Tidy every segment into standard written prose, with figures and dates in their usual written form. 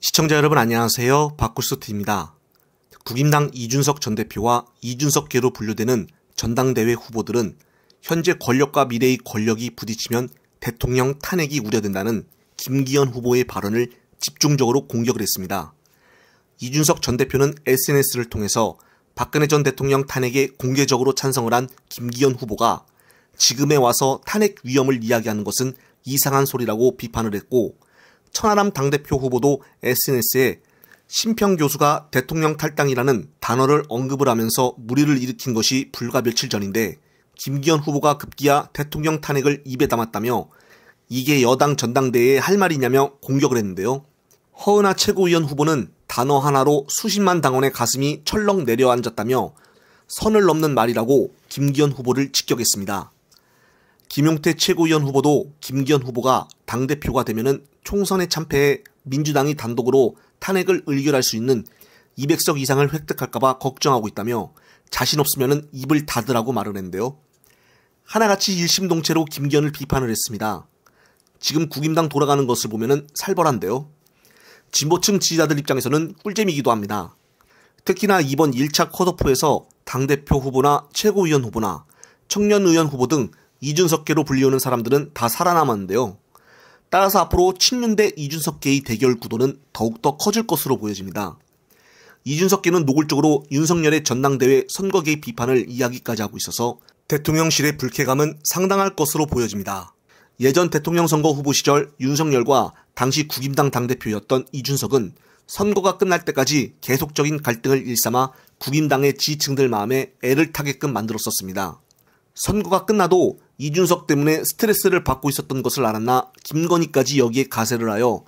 시청자 여러분 안녕하세요. 박구스트입니다. 국임당 이준석 전 대표와 이준석계로 분류되는 전당대회 후보들은 현재 권력과 미래의 권력이 부딪히면 대통령 탄핵이 우려된다는 김기현 후보의 발언을 집중적으로 공격을 했습니다. 이준석 전 대표는 SNS를 통해서 박근혜 전 대통령 탄핵에 공개적으로 찬성을 한 김기현 후보가 지금에 와서 탄핵 위험을 이야기하는 것은 이상한 소리라고 비판을 했고, 천하람 당대표 후보도 SNS에 심평 교수가 대통령 탈당이라는 단어를 언급을 하면서 물의를 일으킨 것이 불과 며칠 전인데 김기현 후보가 급기야 대통령 탄핵을 입에 담았다며 이게 여당 전당대회에 할 말이냐며 공격을 했는데요. 허은하 최고위원 후보는 단어 하나로 수십만 당원의 가슴이 철렁 내려앉았다며 선을 넘는 말이라고 김기현 후보를 직격했습니다. 김용태 최고위원 후보도 김기현 후보가 당대표가 되면은 총선에 참패해 민주당이 단독으로 탄핵을 의결할 수 있는 200석 이상을 획득할까봐 걱정하고 있다며 자신 없으면은 입을 닫으라고 말을 했는데요. 하나같이 일심동체로 김기현을 비판을 했습니다. 지금 국임당 돌아가는 것을 보면은 살벌한데요. 진보층 지지자들 입장에서는 꿀잼이기도 합니다. 특히나 이번 1차 컷오프에서 당대표 후보나 최고위원 후보나 청년의원 후보 등 이준석계로 불리우는 사람들은 다 살아남았는데요. 따라서 앞으로 친윤 대 이준석계의 대결 구도는 더욱더 커질 것으로 보여집니다. 이준석계는 노골적으로 윤석열의 전당대회 선거 개입 비판을 이야기까지 하고 있어서 대통령실의 불쾌감은 상당할 것으로 보여집니다. 예전 대통령 선거 후보 시절 윤석열과 당시 국임당 당대표였던 이준석은 선거가 끝날 때까지 계속적인 갈등을 일삼아 국임당의 지지층들 마음에 애를 타게끔 만들었었습니다. 선거가 끝나도 이준석 때문에 스트레스를 받고 있었던 것을 알았나 김건희까지 여기에 가세를 하여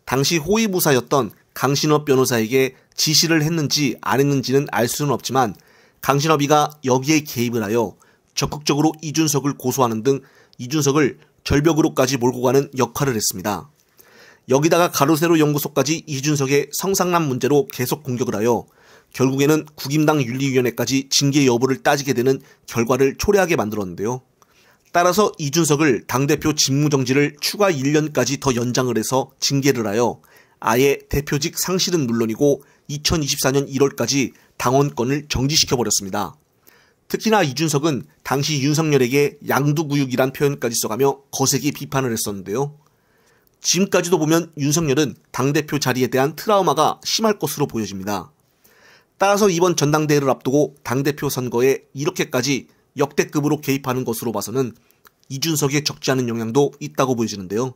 당시 호위무사였던 강신업 변호사에게 지시를 했는지 안 했는지는 알 수는 없지만 강신업이가 여기에 개입을 하여 적극적으로 이준석을 고소하는 등 이준석을 절벽으로까지 몰고 가는 역할을 했습니다. 여기다가 가로세로 연구소까지 이준석의 성상남 문제로 계속 공격을 하여 결국에는 국임당 윤리위원회까지 징계 여부를 따지게 되는 결과를 초래하게 만들었는데요. 따라서 이준석을 당대표 직무정지를 추가 1년까지 더 연장을 해서 징계를 하여 아예 대표직 상실은 물론이고 2024년 1월까지 당원권을 정지시켜버렸습니다. 특히나 이준석은 당시 윤석열에게 양두구육이란 표현까지 써가며 거세게 비판을 했었는데요. 지금까지도 보면 윤석열은 당대표 자리에 대한 트라우마가 심할 것으로 보여집니다. 따라서 이번 전당대회를 앞두고 당대표 선거에 이렇게까지 역대급으로 개입하는 것으로 봐서는 이준석에 적지 않은 영향도 있다고 보여지는데요.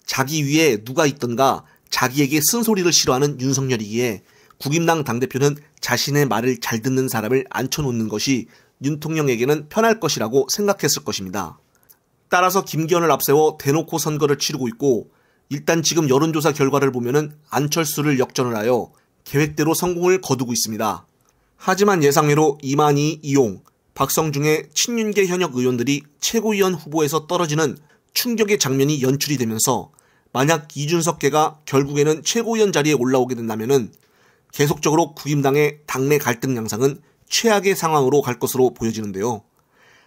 자기 위에 누가 있던가 자기에게 쓴소리를 싫어하는 윤석열이기에 국임당 당대표는 자신의 말을 잘 듣는 사람을 앉혀놓는 것이 윤통령에게는 편할 것이라고 생각했을 것입니다. 따라서 김기현을 앞세워 대놓고 선거를 치르고 있고, 일단 지금 여론조사 결과를 보면은 안철수를 역전을 하여 계획대로 성공을 거두고 있습니다. 하지만 예상외로 이만희, 이용, 박성중의 친윤계 현역 의원들이 최고위원 후보에서 떨어지는 충격의 장면이 연출이 되면서 만약 이준석계가 결국에는 최고위원 자리에 올라오게 된다면은 계속적으로 국임당의 당내 갈등 양상은 최악의 상황으로 갈 것으로 보여지는데요.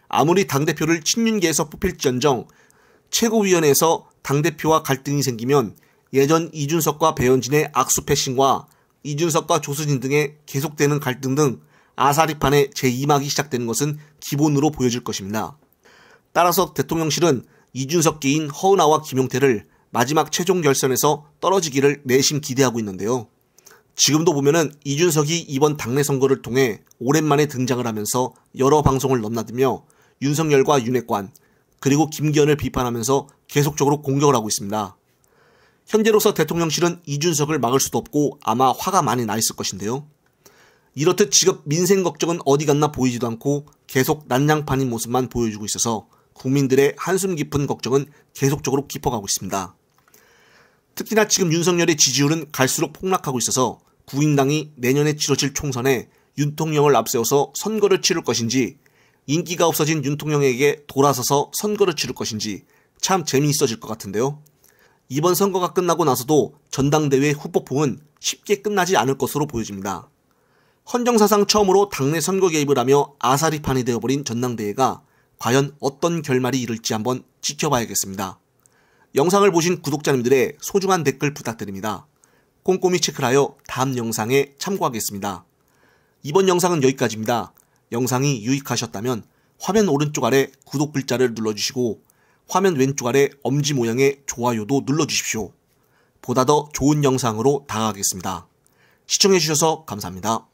아무리 당대표를 친윤계에서 뽑힐지언정 최고위원회에서 당대표와 갈등이 생기면 예전 이준석과 배현진의 악수 패싱과 이준석과 조수진 등의 계속되는 갈등 등 아사리판의 제2막이 시작되는 것은 기본으로 보여질 것입니다. 따라서 대통령실은 이준석계인 허은하와 김용태를 마지막 최종 결선에서 떨어지기를 내심 기대하고 있는데요. 지금도 보면은 이준석이 이번 당내 선거를 통해 오랜만에 등장을 하면서 여러 방송을 넘나들며 윤석열과 윤핵관 그리고 김기현을 비판하면서 계속적으로 공격을 하고 있습니다. 현재로서 대통령실은 이준석을 막을 수도 없고 아마 화가 많이 나 있을 것인데요. 이렇듯 지금 민생 걱정은 어디 갔나 보이지도 않고 계속 난장판인 모습만 보여주고 있어서 국민들의 한숨 깊은 걱정은 계속적으로 깊어가고 있습니다. 특히나 지금 윤석열의 지지율은 갈수록 폭락하고 있어서 국민당이 내년에 치러질 총선에 윤통령을 앞세워서 선거를 치를 것인지 인기가 없어진 윤통령에게 돌아서서 선거를 치를 것인지 참 재미있어질 것 같은데요. 이번 선거가 끝나고 나서도 전당대회 후폭풍은 쉽게 끝나지 않을 것으로 보여집니다. 헌정사상 처음으로 당내 선거 개입을 하며 아사리판이 되어버린 전당대회가 과연 어떤 결말이 이룰지 한번 지켜봐야겠습니다. 영상을 보신 구독자님들의 소중한 댓글 부탁드립니다. 꼼꼼히 체크하여 다음 영상에 참고하겠습니다. 이번 영상은 여기까지입니다. 영상이 유익하셨다면 화면 오른쪽 아래 구독 글자를 눌러주시고 화면 왼쪽 아래 엄지 모양의 좋아요도 눌러주십시오. 보다 더 좋은 영상으로 다가가겠습니다. 시청해주셔서 감사합니다.